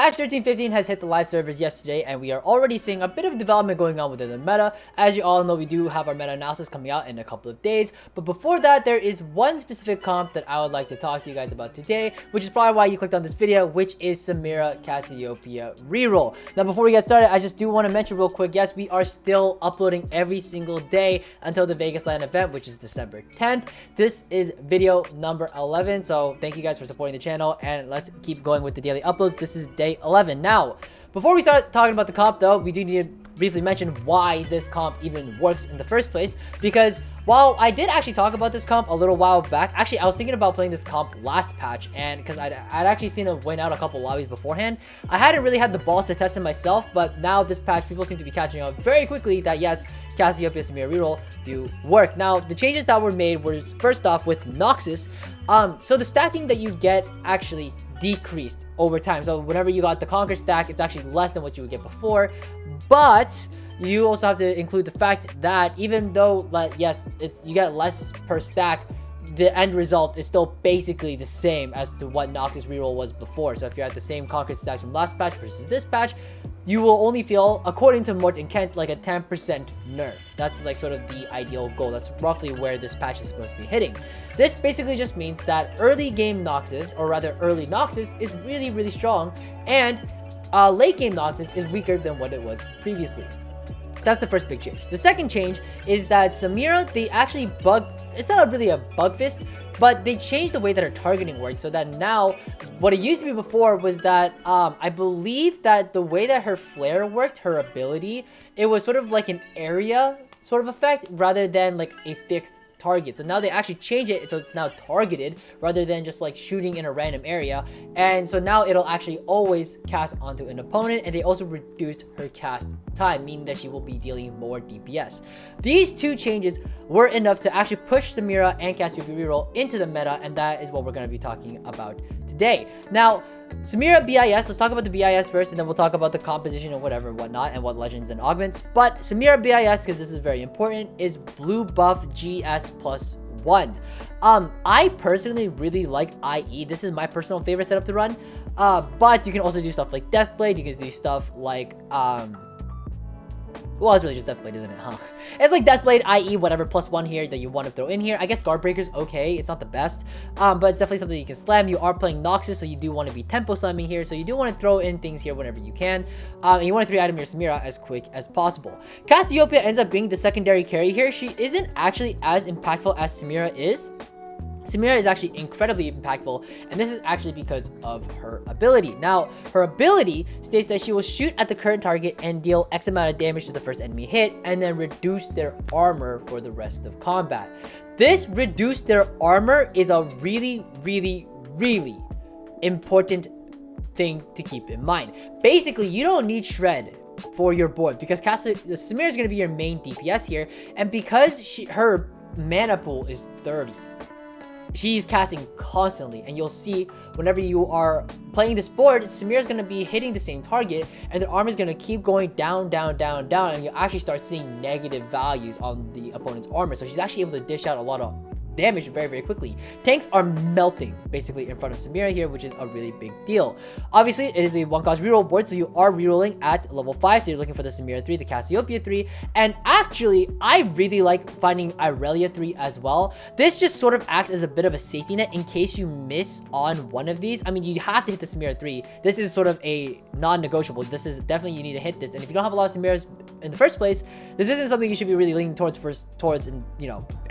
Patch 13.15 has hit the live servers yesterday, and we are already seeing a bit of development going on within the meta. As you all know, we do have our meta analysis coming out in a couple of days, but before that, there is one specific comp that I would like to talk to you guys about today, which is probably why you clicked on this video, which is Samira Cassiopeia Reroll. Now, before we get started, I just do want to mention real quick, yes, we are still uploading every single day until the Vegas LAN event, which is December 10th. This is video number 11, so thank you guys for supporting the channel, and let's keep going with the daily uploads. This is day 11. Now, before we start talking about the comp though, we do need to briefly mention why this comp even works in the first place, because while I did actually talk about this comp a little while back, actually I was thinking about playing this comp last patch, and because I'd actually seen it win out a couple lobbies beforehand, I hadn't really had the balls to test it myself, but now this patch people seem to be catching on very quickly that yes, Cassiopeia Samira Reroll do work. Now, the changes that were made was first off with Noxus, so the stacking that you get actually decreased over time. So whenever you got the Conquer stack, it's actually less than what you would get before, but you also have to include the fact that even though, like, yes, you get less per stack, the end result is still basically the same as to what Noxus Reroll was before. So if you're at the same Conquered stacks from last patch versus this patch, you will only feel, according to Mort and Kent, like a 10% nerf. That's like sort of the ideal goal. That's roughly where this patch is supposed to be hitting. This basically just means that early game Noxus, or rather early Noxus, is really, really strong, and late game Noxus is weaker than what it was previously. That's the first big change. The second change is that Samira, they actually it's not really a bug fist, but they changed the way that her targeting worked, so that now, what it used to be before was that, I believe that the way that her flare worked, her ability, it was sort of like an area sort of effect rather than like a fixed target. So now they actually change it so it's now targeted rather than just like shooting in a random area, and so now it'll actually always cast onto an opponent, and they also reduced her cast time, meaning that she will be dealing more DPS. These two changes were enough to actually push Samira and Cassiopeia Reroll into the meta, and that is what we're going to be talking about today. Now, Samira BIS, let's talk about the BIS first, and then we'll talk about the composition and whatever, whatnot, and what legends and augments. But Samira BIS, because this is very important, is blue buff GS plus 1. I personally really like IE. This is my personal favorite setup to run. But you can also do stuff like Deathblade. You can do stuff like well, it's really just Deathblade, isn't it, huh? It's like Deathblade, IE, whatever, plus 1 here that you want to throw in here. I guess Guardbreaker's okay. It's not the best, but it's definitely something you can slam. You are playing Noxus, so you do want to be tempo slamming here. So you do want to throw in things here whenever you can. And you want to 3-item your Samira as quick as possible. Cassiopeia ends up being the secondary carry here. She isn't actually as impactful as Samira is. Samira is actually incredibly impactful, and this is actually because of her ability. Now, her ability states that she will shoot at the current target and deal X amount of damage to the first enemy hit, and then reduce their armor for the rest of combat. This reduce their armor is a really, really, really important thing to keep in mind. Basically, you don't need Shred for your board, because Samira is going to be your main DPS here, and because her mana pool is 30. She's casting constantly, and you'll see whenever you are playing this board, Samira's going to be hitting the same target, and the armor is going to keep going down, down, down, down, and you actually start seeing negative values on the opponent's armor. So she's actually able to dish out a lot of damage very, very quickly. Tanks are melting basically in front of Samira here, which is a really big deal. Obviously, it is a 1-cost reroll board, so you are rerolling at level 5, so you're looking for the Samira 3, the Cassiopeia 3, and actually, I really like finding Irelia 3 as well. This just sort of acts as a bit of a safety net in case you miss on one of these. I mean, you have to hit the Samira 3. This is sort of a non-negotiable. This is definitely, you need to hit this, and if you don't have a lot of Samiras in the first place, this isn't something you should be really leaning towards in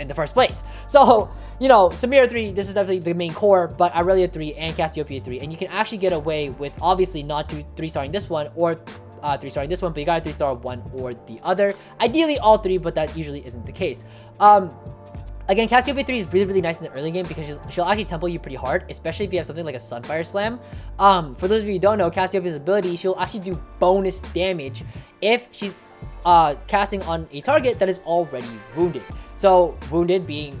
the first place. So, Samira 3, this is definitely the main core, but Irelia 3 and Cassiopeia 3, and you can actually get away with obviously not 3-starring this one or 3-starring this one, but you gotta 3-star one or the other. Ideally all 3, but that usually isn't the case. Again, Cassiopeia 3 is really, really nice in the early game because she'll actually tempo you pretty hard, especially if you have something like a Sunfire Slam. For those of you who don't know, Cassiopeia's ability, she'll actually do bonus damage if she's casting on a target that is already wounded. So wounded being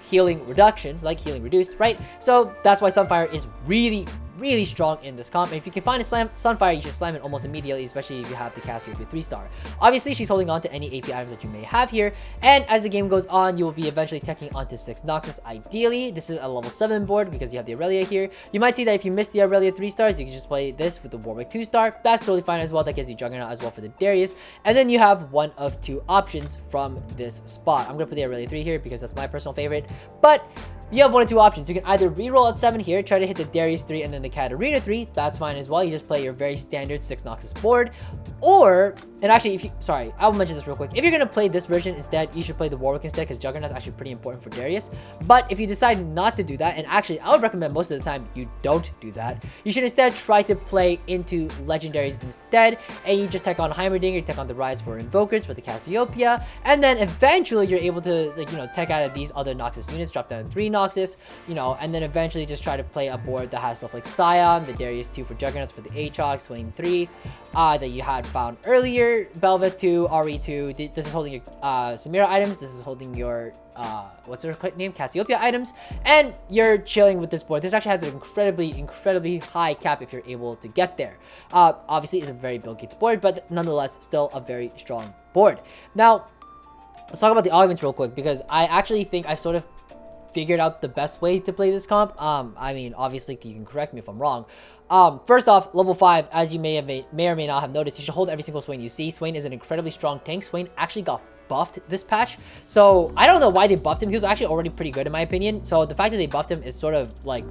healing reduction, like healing reduced, right? So that's why Sunfire is really, really strong in this comp. And if you can find a Sunfire, you should slam it almost immediately, especially if you have the Cassiopeia 3-star. Obviously, she's holding on to any AP items that you may have here, and as the game goes on, you will be eventually teching onto 6 Noxus. Ideally, this is a level 7 board because you have the Aurelia here. You might see that if you miss the Aurelia 3-stars, you can just play this with the Warwick 2-star. That's totally fine as well. That gives you Juggernaut as well for the Darius, and then you have one of 2 options from this spot. I'm gonna put the Aurelia 3 here because that's my personal favorite, but you have one of 2 options. You can either reroll at 7 here, try to hit the Darius 3 and then the Katarina 3. That's fine as well. You just play your very standard 6 Noxus board. Or, and actually, I will mention this real quick. If you're going to play this version instead, you should play the Warwick instead because Juggernaut's actually pretty important for Darius. But if you decide not to do that, and actually, I would recommend most of the time you don't do that. You should instead try to play into Legendaries instead. And you just tech on Heimerdinger, you tech on the Rides for Invokers, for the Cassiopeia. And then eventually, you're able to, tech out of these other Noxus units, drop down 3 Noxus, and then eventually just try to play a board that has stuff like Scion, the Darius 2 for Juggernauts for the Aatrox, Swain 3, that you had found earlier, Belvet 2, RE2. This is holding your Samira items. This is holding your what's her name? Cassiopeia items, and you're chilling with this board. This actually has an incredibly high cap if you're able to get there. Obviously, it's a very Bill Gates board, but nonetheless, still a very strong board. Now, let's talk about the augments real quick because I actually think I've sort of figured out the best way to play this comp. I mean, obviously, you can correct me if I'm wrong. First off, level 5, as you may or may not have noticed, you should hold every single Swain you see. Swain is an incredibly strong tank. Swain actually got buffed this patch, so I don't know why they buffed him. He was actually already pretty good in my opinion, so the fact that they buffed him is sort of like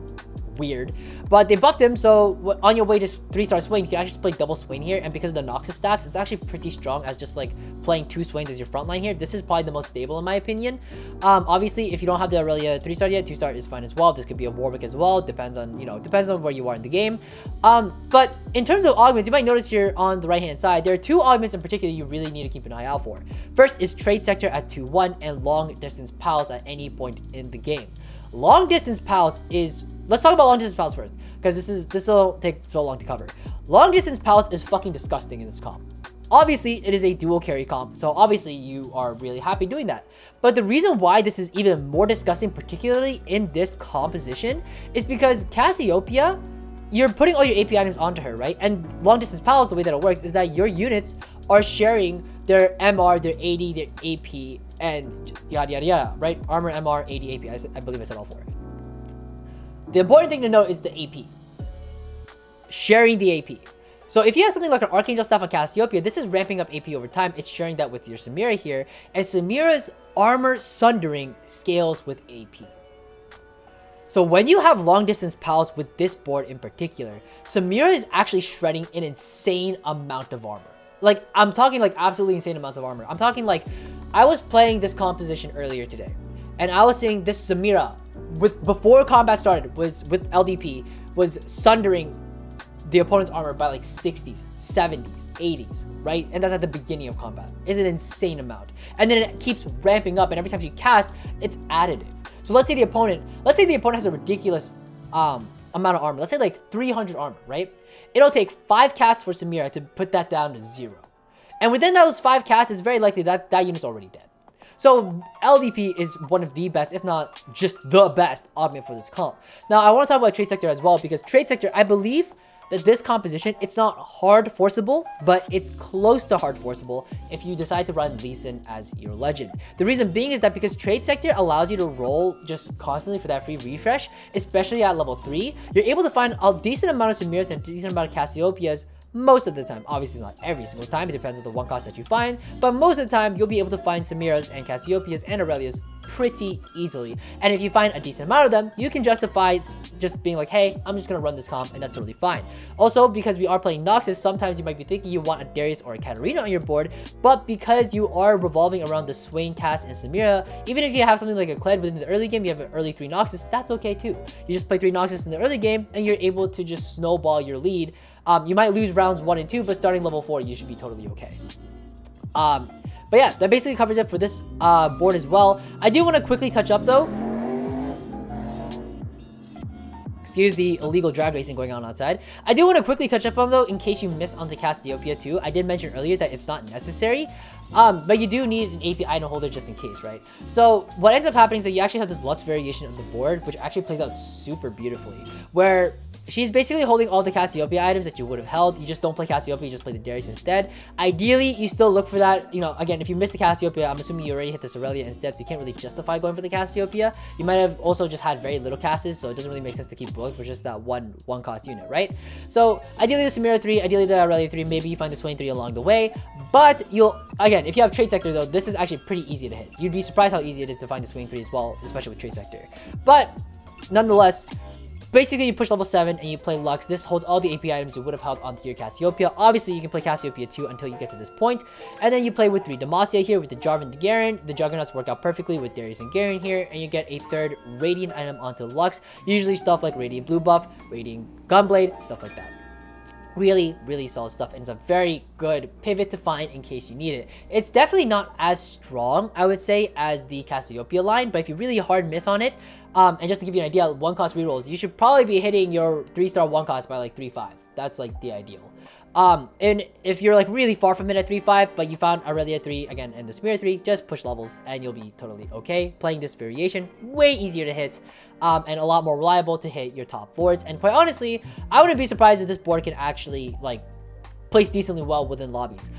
weird, but they buffed him, so on your way to 3-star Swain, you can actually just play double Swain here, and because of the Noxus stacks, it's actually pretty strong as just like playing 2 Swains as your front line here. This is probably the most stable in my opinion. Obviously, if you don't have the Aurelia 3-star yet, 2-star is fine as well. This could be a Warwick as well, depends on where you are in the game. But in terms of augments, you might notice here on the right hand side, there are 2 augments in particular you really need to keep an eye out for. First is Trade Sector at 2-1 and Long Distance Pals at any point in the game. Long Distance Pals is, let's talk about Long Distance Pals first, because this will take so long to cover. Long Distance Pals is fucking disgusting in this comp. Obviously, it is a dual carry comp, so obviously you are really happy doing that. But the reason why this is even more disgusting, particularly in this composition, is because Cassiopeia, you're putting all your AP items onto her, right? And Long Distance Pals, the way that it works is that your units are sharing their MR, their AD, their AP, and yada yada yada, right? Armor, MR, AD, AP. I believe I said all 4. The important thing to note is the AP. Sharing the AP. So if you have something like an Archangel Staff on Cassiopeia, this is ramping up AP over time. It's sharing that with your Samira here. And Samira's Armor Sundering scales with AP. So when you have Long Distance Pals with this board in particular, Samira is actually shredding an insane amount of armor. Like, I'm talking like absolutely insane amounts of armor. I'm talking like, I was playing this composition earlier today, and I was seeing this Samira, before combat started, with LDP, was sundering the opponent's armor by like 60s, 70s, 80s, right? And that's at the beginning of combat. It's an insane amount. And then it keeps ramping up, and every time she casts, it's additive. So let's say the opponent has a ridiculous amount of armor. Let's say like 300 armor, right? It'll take 5 casts for Samira to put that down to 0. And within those 5 casts, it's very likely that that unit's already dead. So LDP is one of the best, if not just the best, augment for this comp. Now, I want to talk about Trade Sector as well, because Trade Sector, I believe that this composition, it's not hard forceable, but it's close to hard forceable if you decide to run Lee Sin as your legend. The reason being is that because Trade Sector allows you to roll just constantly for that free refresh, especially at level 3, you're able to find a decent amount of Samiras and a decent amount of Cassiopeias most of the time. Obviously, not every single time. It depends on the one cost that you find. But most of the time, you'll be able to find Samiras and Cassiopeias and Aurelias pretty easily. And if you find a decent amount of them, you can justify just being like, hey, I'm just going to run this comp, and that's totally fine. Also, because we are playing Noxus, sometimes you might be thinking you want a Darius or a Katarina on your board, but because you are revolving around the Swain, Cass, and Samira, even if you have something like a Kled within the early game, you have an early 3 Noxus, that's okay too. You just play 3 Noxus in the early game, and you're able to just snowball your lead. You might lose rounds 1 and 2, but starting level 4, you should be totally okay. But yeah, that basically covers it for this board as well. I do want to quickly touch up though. Excuse the illegal drag racing going on outside. I do want to quickly touch up on though, in case you miss on the Cassiopeia too. I did mention earlier that it's not necessary, but you do need an AP item holder just in case, right? So what ends up happening is that you actually have this Lux variation of the board, which actually plays out super beautifully, where she's basically holding all the Cassiopeia items that you would have held. You just don't play Cassiopeia, you just play the Darius instead. Ideally, you still look for that. You know, again, if you miss the Cassiopeia, I'm assuming you already hit the Aurelia instead, so you can't really justify going for the Cassiopeia. You might have also just had very little casts, so it doesn't really make sense to keep going for just that one cost unit, right? So ideally the Samira 3, ideally the Aurelia 3, maybe you find the Swain 3 along the way. But you'll, again, if you have Trade Sector though, this is actually pretty easy to hit. You'd be surprised how easy it is to find the Swing 3 as well, especially with Trade Sector. But nonetheless, basically you push level 7 and you play Lux. This holds all the AP items you would have held onto your Cassiopeia. Obviously, you can play Cassiopeia 2 until you get to this point. And then you play with 3 Demacia here with the Jarvan, the Garen. The Juggernauts work out perfectly with Darius and Garen here. And you get a 3rd Radiant item onto Lux. Usually stuff like Radiant Blue Buff, Radiant Gunblade, stuff like that. Really, really solid stuff, and it's a very good pivot to find in case you need it. It's definitely not as strong, I would say, as the Cassiopeia line, but if you really hard miss on it, and just to give you an idea, 1-cost rerolls, you should probably be hitting your 3-star 1-cost by like 3-5. That's like the ideal. And if you're like really far from it at 3-5, but you found Aurelia 3 again and the Samira 3, just push levels and you'll be totally okay. Playing this variation, way easier to hit, and a lot more reliable to hit your top 4s. And quite honestly, I wouldn't be surprised if this board can actually like place decently well within lobbies.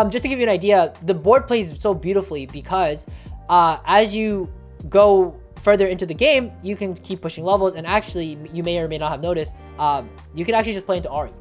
Just to give you an idea, the board plays so beautifully because as you go further into the game, you can keep pushing levels, and actually, you may or may not have noticed, you can actually just play into Ahri,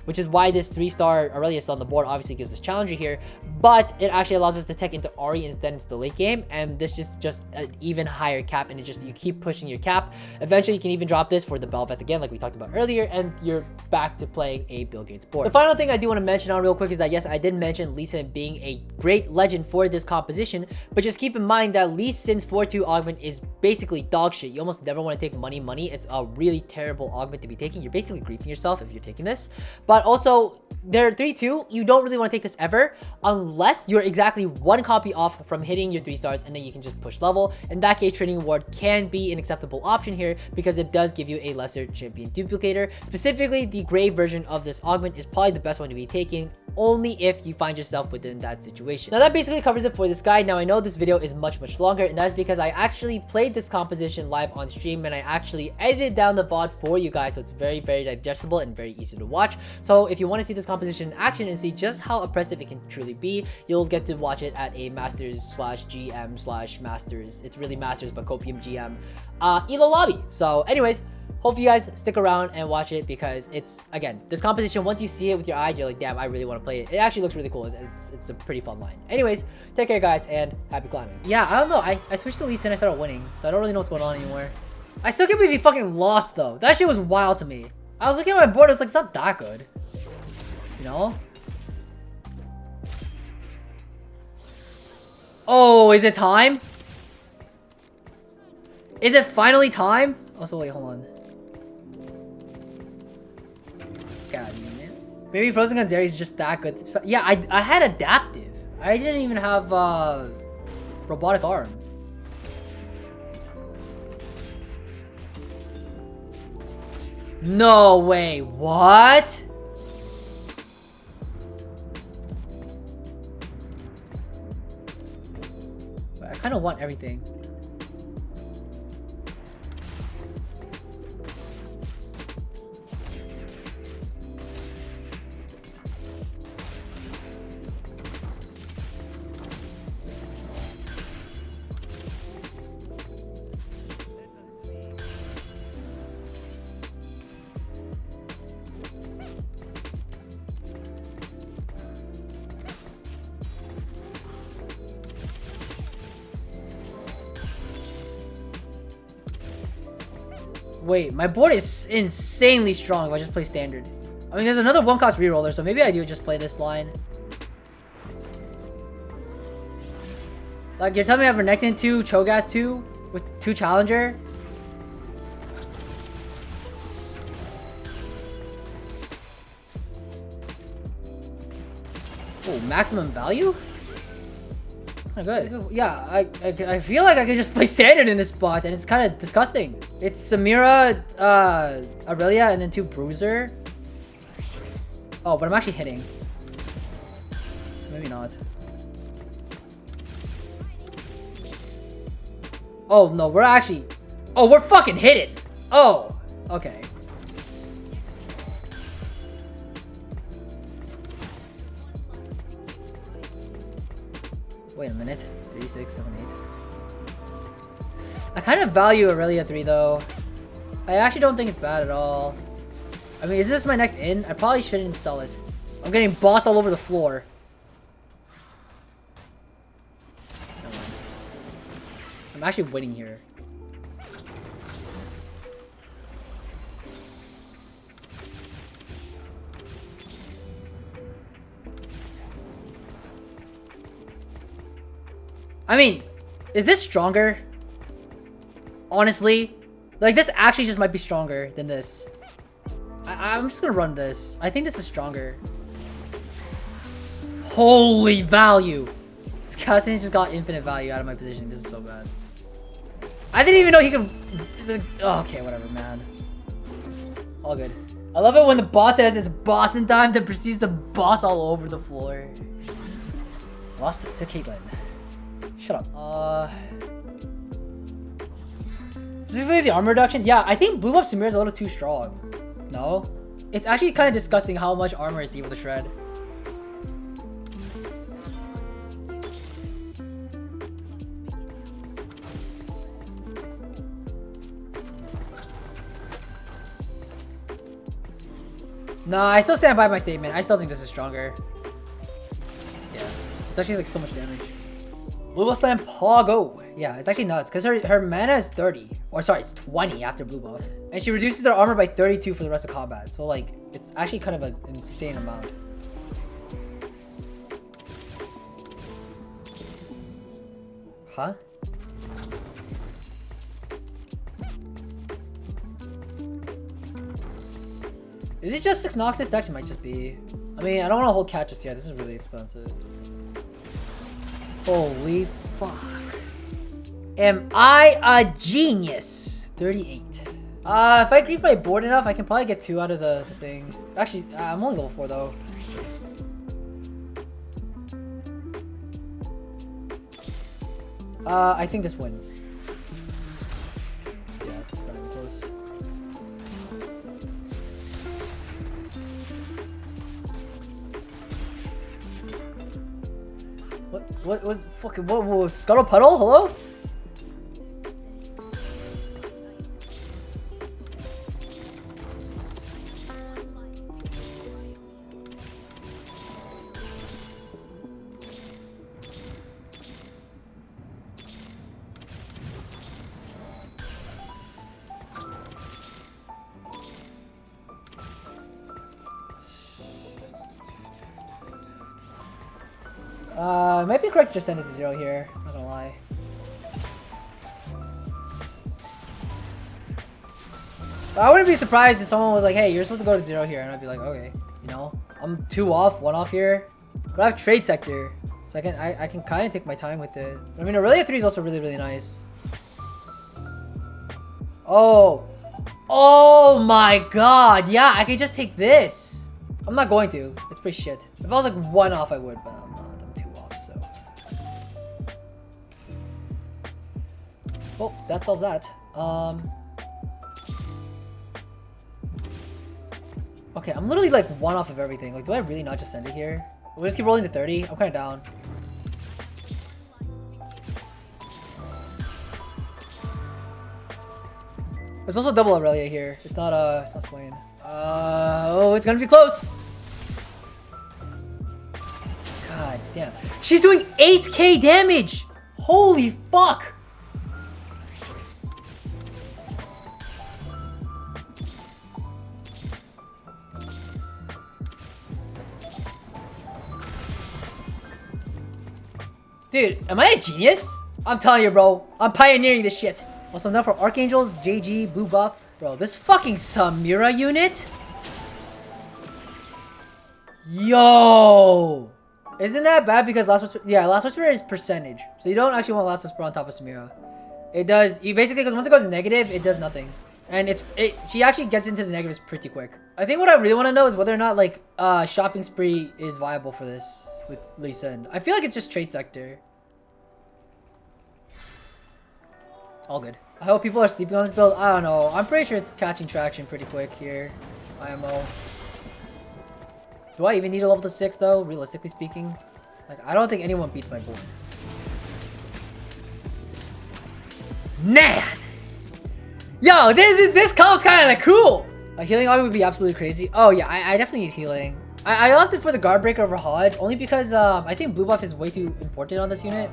which is why this 3-star Aurelia is on the board. Obviously gives us Challenger here, but it actually allows us to tech into Ahri instead into the late game, and this is just an even higher cap, and it just, you keep pushing your cap. Eventually, you can even drop this for the Bel'Veth again, like we talked about earlier, and you're back to playing a Bill Gates board. The final thing I do want to mention on real quick is that, yes, I did mention Lee Sin being a great legend for this composition, but just keep in mind that Lee Sin's 4-2 augment is basically dog shit. You almost never want to take money. It's a really terrible augment to be taking. You're basically griefing yourself if you're taking this. But also, they're 3-2. You don't really want to take this ever unless you're exactly 1 copy off from hitting your 3 stars, and then you can just push level. In that case, Training Ward can be an acceptable option here because it does give you a lesser champion duplicator. Specifically, the gray version of this augment is probably the best one to be taking, only if you find yourself within that situation. Now that basically covers it for this guide. Now I know this video is much longer, and that is because I actually played this composition live on stream, and I actually edited down the VOD for you guys, so it's very digestible and very easy to watch. So if you want to see this composition in action and see just how oppressive it can truly be, you'll get to watch it at a masters/GM/masters, it's really masters but copium GM ELO lobby. So anyways, hope you guys stick around and watch it, because it's, again, this composition, once you see it with your eyes, you're like, damn, I really want to play it. It actually looks really cool. It's a pretty fun line. Anyways, take care guys, and happy climbing. Yeah, I don't know, I switched to Lee Sin, I started winning, so I don't really know what's going on anymore. I still can't believe he fucking lost though. That shit was wild to me. I was looking at my board, it's like, it's not that good, you know? Oh, is it time? Is it finally time? Also, wait, hold on. God, man. Maybe Frozen Gun Zeri is just that good. Yeah, I had Adaptive. I didn't even have Robotic Arm. No way, what? I kind of want everything. Wait, my board is insanely strong if I just play standard. I mean, there's another 1-cost reroller, so maybe I do just play this line. Like, you're telling me I have Renekton 2, Cho'Gath 2 with 2 Challenger? Oh, maximum value? Kinda good. Yeah, I feel like I could just play standard in this spot, and it's kind of disgusting. It's Samira, Aurelia, and then 2 Bruiser. Oh, but I'm actually hitting. So maybe not. Oh, no, we're actually... Oh, we're fucking hitting! Oh, okay. Wait a minute. 3, 6, 7, 8. I kind of value Aurelia 3 though. I actually don't think it's bad at all. I mean, is this my next in? I probably shouldn't sell it. I'm getting bossed all over the floor. I'm actually winning here. I mean, is this stronger? Honestly, like this actually just might be stronger than this. I'm just gonna run this. I think this is stronger. Holy value! This Cassian just got infinite value out of my position. This is so bad. I didn't even know he could. Oh, okay, whatever, man. All good. I love it when the boss says it's bossing time, then proceeds to boss all over the floor. Lost it to Caitlyn. Shut up. Specifically the armor reduction? Yeah, I think blue buff Samira is a little too strong. No? It's actually kind of disgusting how much armor it's able to shred. Nah, I still stand by my statement. I still think this is stronger. Yeah. It's actually like so much damage. Blue buff slam Pogo. Yeah, it's actually nuts because her mana is 30. Or sorry, it's 20 after blue buff. And she reduces their armor by 32 for the rest of combat. So like, it's actually kind of an insane amount. Huh? Is it just 6 Noxus? It actually might just be. I mean, I don't want to hold cat just yet. This is really expensive. Holy fuck. Am I a genius? 38. If I grief my board enough, I can probably get 2 out of the thing. Actually, I'm only level 4 though. I think this wins. Yeah, it's not even close. What was fucking what Scuttle Puddle? Hello? It might be correct to just send it to 0 here, not gonna lie. But I wouldn't be surprised if someone was like, hey, you're supposed to go to 0 here, and I'd be like, okay, you know, I'm 2 off, 1 off here, but I have trade sector, so I can kind of take my time with it. I mean, Aurelia 3 is also really, really nice. Oh my god, yeah, I can just take this. I'm not going to, it's pretty shit. If I was like 1 off, I would, but I'm not. Oh, that solves that. Okay, I'm literally like 1 off of everything. Like, do I really not just send it here? We'll just keep rolling to 30. I'm kind of down. There's also double Aurelia here. It's not Swain. Oh, it's gonna be close. God damn. She's doing 8k damage! Holy fuck! Dude, am I a genius? I'm telling you, bro. I'm pioneering this shit. Also, now for Archangels, JG, blue buff. Bro, this fucking Samira unit? Yo! Isn't that bad because Last Whisper... Yeah, Last Whisper is percentage. So you don't actually want Last Whisper on top of Samira. It does... You basically, because once it goes negative, it does nothing. And she actually gets into the negatives pretty quick. I think what I really want to know is whether or not, like, Shopping Spree is viable for this with Lee Sin. I feel like it's just trade sector. All good. I hope people are sleeping on this build. I don't know. I'm pretty sure it's catching traction pretty quick here. IMO. Do I even need a level to 6 though? Realistically speaking, like I don't think anyone beats my board. Man! Yo, this comp's kind of cool! A healing army would be absolutely crazy. Oh yeah, I definitely need healing. I opted for the guard breaker over Hodge only because I think blue buff is way too important on this unit.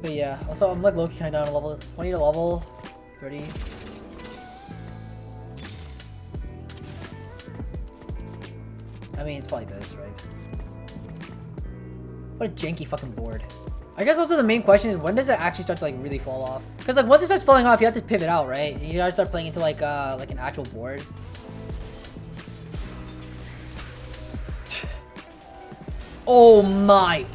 But yeah, also I'm like low-key kind of down a level 20 to level 30. I mean, it's probably this, right? What a janky fucking board. I guess also the main question is when does it actually start to like really fall off? Because like once it starts falling off, you have to pivot out, right? You gotta start playing into like an actual board. Oh my!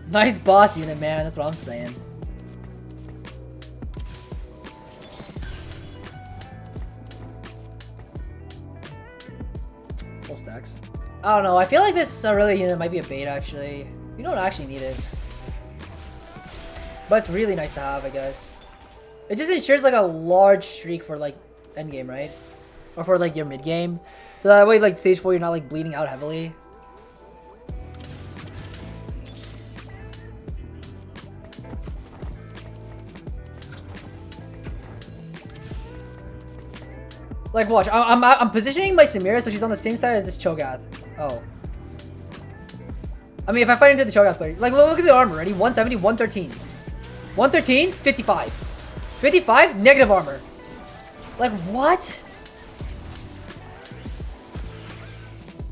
Nice boss unit, man. That's what I'm saying. Full stacks. I don't know. I feel like this really unit might be a bait, actually. You don't actually need it. But it's really nice to have, I guess. It just ensures like a large streak for like endgame, right? Or for like your mid game. So that way like stage 4 you're not like bleeding out heavily. Like watch, I'm positioning my Samira so she's on the same side as this Cho'Gath. Oh. I mean, if I fight into the Cho'Gath player, like look at the armor, ready? 170, 113. 113, 55. 55, negative armor. Like what?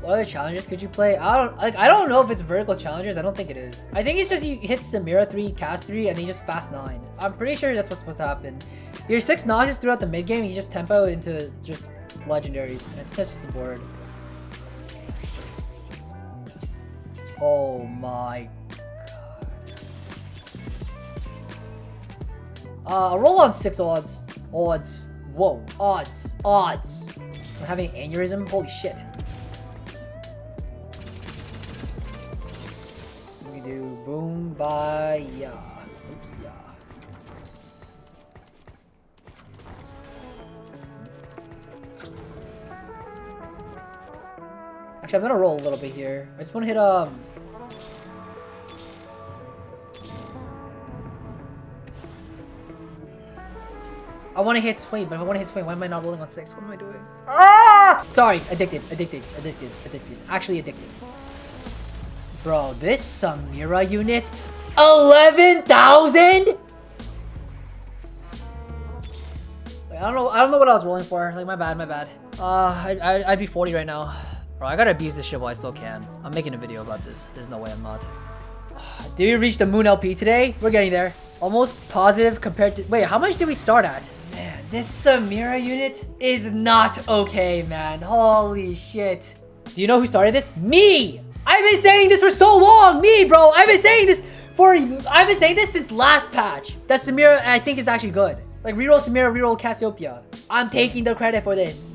What other challenges could you play? I don't know if it's vertical challenges. I don't think it is. I think it's just you hit Samira 3, cast 3, and then you just fast 9. I'm pretty sure that's what's supposed to happen. Your 6 Noxus throughout the mid game, you just tempo into just legendaries. I think that's just the board. Oh my god. A roll on 6 odds. Odds. Whoa. Odds. Odds. I'm having an aneurysm. Holy shit. We do boom by yeah. Oops, yeah. Actually, I'm gonna roll a little bit here. I just want to hit I want to hit swing, but if I want to hit swing, why am I not rolling on 6? What am I doing? Ah! Sorry, addicted. Actually addicted. Bro, this Samira unit, 11,000? I don't know what I was rolling for. Like my bad. I'd be 40 right now. Bro, I gotta abuse this shit while I still can. I'm making a video about this. There's no way I'm not. Did we reach the moon LP today? We're getting there. Almost positive compared to... Wait, how much did we start at? Man, this Samira unit is not okay, man. Holy shit. Do you know who started this? Me! I've been saying this for so long! Me, bro! I've been saying this since last patch. That Samira, I think, is actually good. Like, reroll Samira, reroll Cassiopeia. I'm taking the credit for this.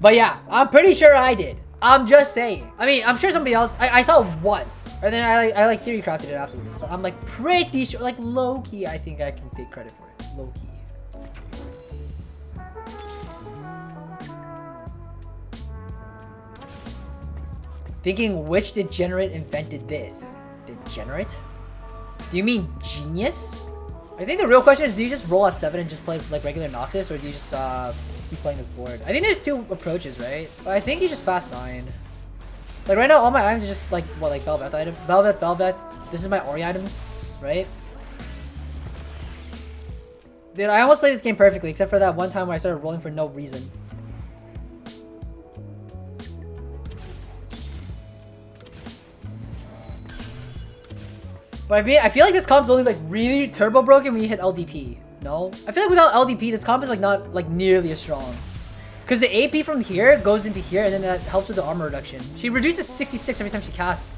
But yeah, I'm pretty sure I did. I'm just saying. I mean, I'm sure somebody else. I saw it once, and then I like theory crafted it afterwards. But I'm like pretty sure, like low key, I think I can take credit for it. Low key. Thinking which degenerate invented this? Degenerate? Do you mean genius? I think the real question is, do you just roll at 7 and just play like regular Noxus, or do you just keep playing this board? I think there's 2 approaches, right? But I think you just fast 9. Like right now, all my items are just like what, like Velvet item, Velvet. This is my Ori items, right? Dude, I almost played this game perfectly, except for that one time where I started rolling for no reason. But I feel like this comp's only like really turbo broken when you hit LDP. No? I feel like without LDP, this comp is like not like nearly as strong. Because the AP from here goes into here, and then that helps with the armor reduction. She reduces 66 every time she casts.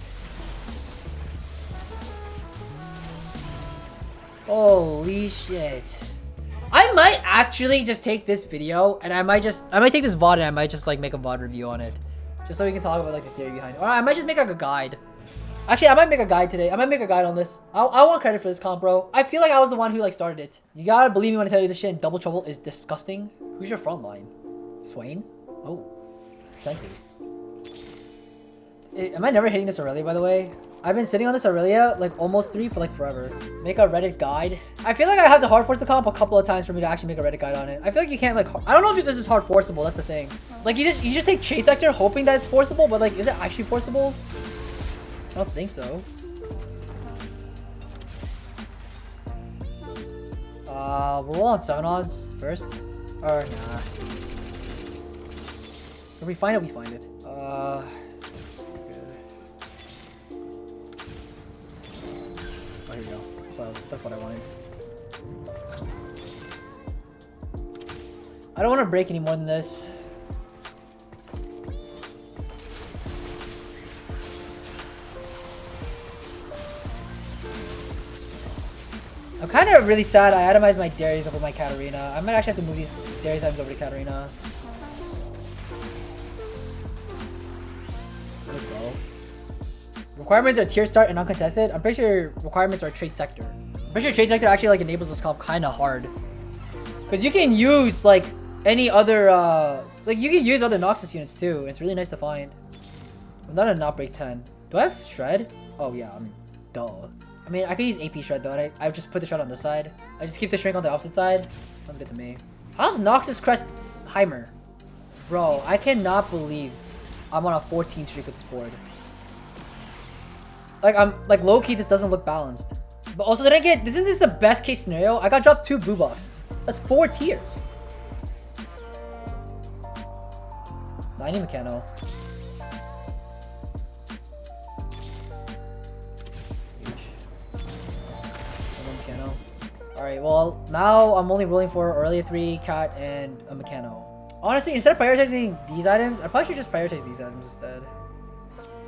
Holy shit. I might actually just take this video, and I might take this VOD and I might just like make a VOD review on it. Just so we can talk about like the theory behind it. Or I might just make like a guide. Actually, I might make a guide today. I might make a guide on this. I want credit for this comp, bro. I feel like I was the one who like started it. You gotta believe me when I tell you this shit in Double Trouble is disgusting. Who's your front line? Swain? Oh, thank you. Am I never hitting this Aurelia, by the way? I've been sitting on this Aurelia like almost 3 for like forever. Make a Reddit guide. I feel like I have to hard force the comp a couple of times for me to actually make a Reddit guide on it. I feel like you can't like, I don't know if this is hard forceable, that's the thing. Like you just take Shade Sector hoping that it's forceable, but like, is it actually forceable? I don't think so. We're rolling 7 odds first. Or nah. If we find it, we find it. Oh, here we go. That's what I wanted. I don't want to break any more than this. I'm kind of really sad I itemized my Darius over my Katarina. I might actually have to move these Darius items over to Katarina. Let's go. Requirements are tier start and uncontested. I'm pretty sure requirements are trade sector. I'm pretty sure trade sector actually like enables this comp kind of hard. Because you can use like any other, like you can use other Noxus units too. It's really nice to find. I'm not a not break 10. Do I have shred? Oh yeah, I mean, duh. I mean, I could use AP shred though. I just put the shred on this side. I just keep the shrink on the opposite side. Sounds good to me. How's Noxus Crest Heimer? Bro, I cannot believe I'm on a 14 streak with this board. Like, I'm like low key, this doesn't look balanced. But also, isn't this the best case scenario? I got dropped 2 blue buffs. That's 4 tiers. No, I need Mechano. Alright, well, now I'm only rolling for Aurelia 3, Cat, and a Mechano. Honestly, instead of prioritizing these items, I probably should just prioritize these items instead.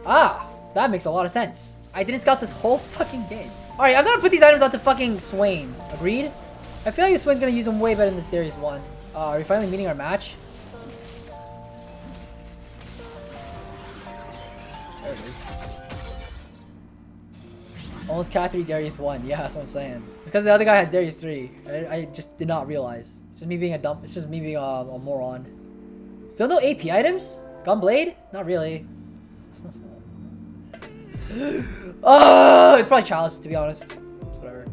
Ah! That makes a lot of sense. I didn't scout this whole fucking game. Alright, I'm gonna put these items onto fucking Swain. Agreed? I feel like Swain's gonna use them way better than this Darius one. Are we finally meeting our match? There it is. Almost Cat 3, Darius 1. Yeah, that's what I'm saying. It's because the other guy has Darius 3. I just did not realize. It's just me being a dump. It's just me being a moron. Still no AP items? Gunblade? Not really. Oh, it's probably Chalice, to be honest. It's whatever.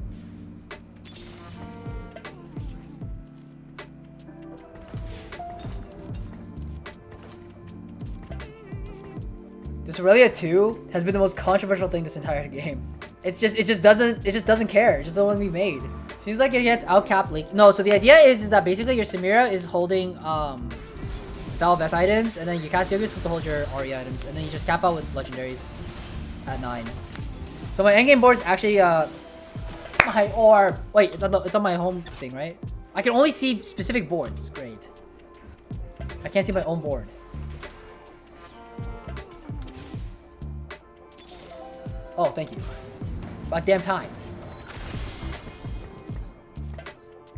This Aurelia 2 has been the most controversial thing this entire game. It just doesn't care. It just doesn't want to be made. Seems like it gets outcapped like no. So the idea is that basically your Samira is holding Valveth items, and then your Cassiopeia is supposed to hold your Ari items, and then you just cap out with legendaries at 9. So my endgame board's actually my orb. Wait, it's on my home thing, right? I can only see specific boards. Great. I can't see my own board. Oh, thank you. About damn time.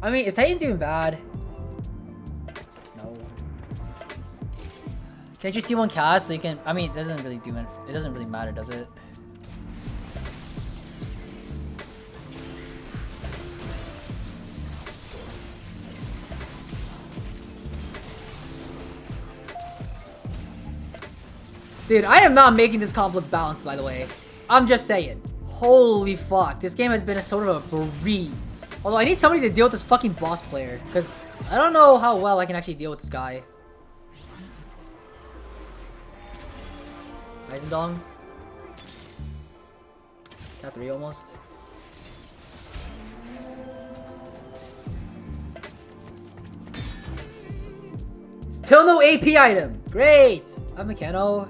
I mean, is Titans even bad? No. Can't you see one cast so you can? I mean, it doesn't really do it. It doesn't really matter, does it? Dude, I am not making this comp look balanced, by the way. I'm just saying. Holy fuck. This game has been a sort of a breeze. Although I need somebody to deal with this fucking boss player. Because I don't know how well I can actually deal with this guy. Eisendong. Cat 3 almost. Still no AP item. Great. I'm Mechano.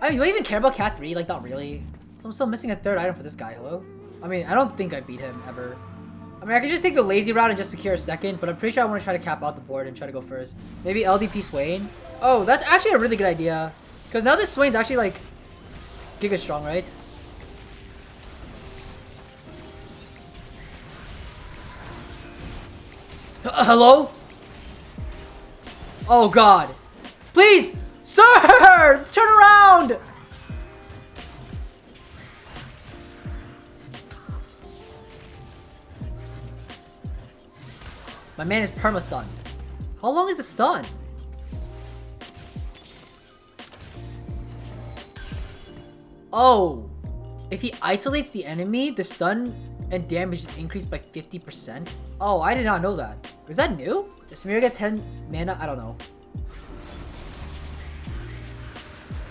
I mean, do I even care about Cat 3? Like, not really. I'm still missing a 3rd item for this guy. Hello? I mean, I don't think I beat him ever. I mean, I could just take the lazy route and just secure a 2nd, but I'm pretty sure I want to try to cap out the board and try to go first. Maybe LDP Swain? Oh, that's actually a really good idea. Because now this Swain's actually, like, giga strong, right? Hello? Oh, God. Please! Sir! Turn around! My man is perma-stunned. How long is the stun? Oh, if he isolates the enemy, the stun and damage is increased by 50%. Oh, I did not know that. Is that new? Does Samira get 10 mana? I don't know.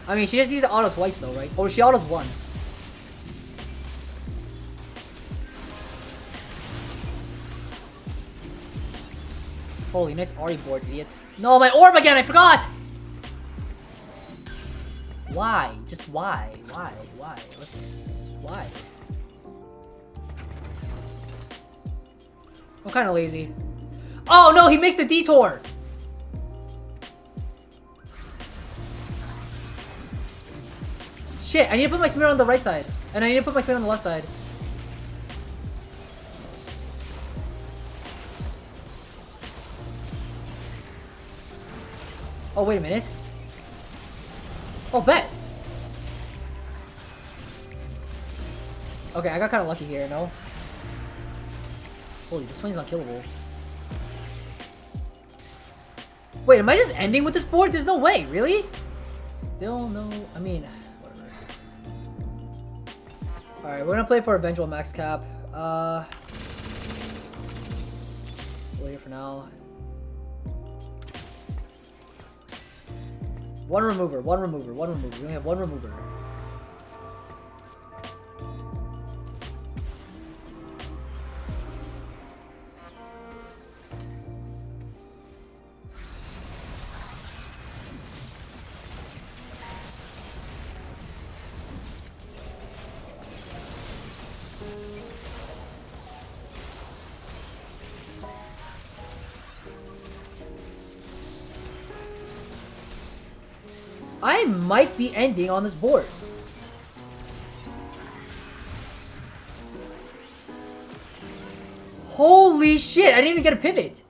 I mean, she just needs to auto twice though, right? Or she autos once. Holy Knight's already bored, idiot. No, my orb again! I forgot! Why? Just why? Why? Why? I'm kind of lazy. Oh no, he makes the detour! Shit, I need to put my Samira on the right side. And I need to put my Samira on the left side. Oh, wait a minute. Oh, bet! Okay, I got kind of lucky here, no? Holy, this swing's unkillable. Wait, am I just ending with this board? There's no way, really? Still no... I mean, whatever. Alright, we're gonna play for eventual max cap. We'll here for now. One remover. We only have one remover. I might be ending on this board. Holy shit, I didn't even get a pivot.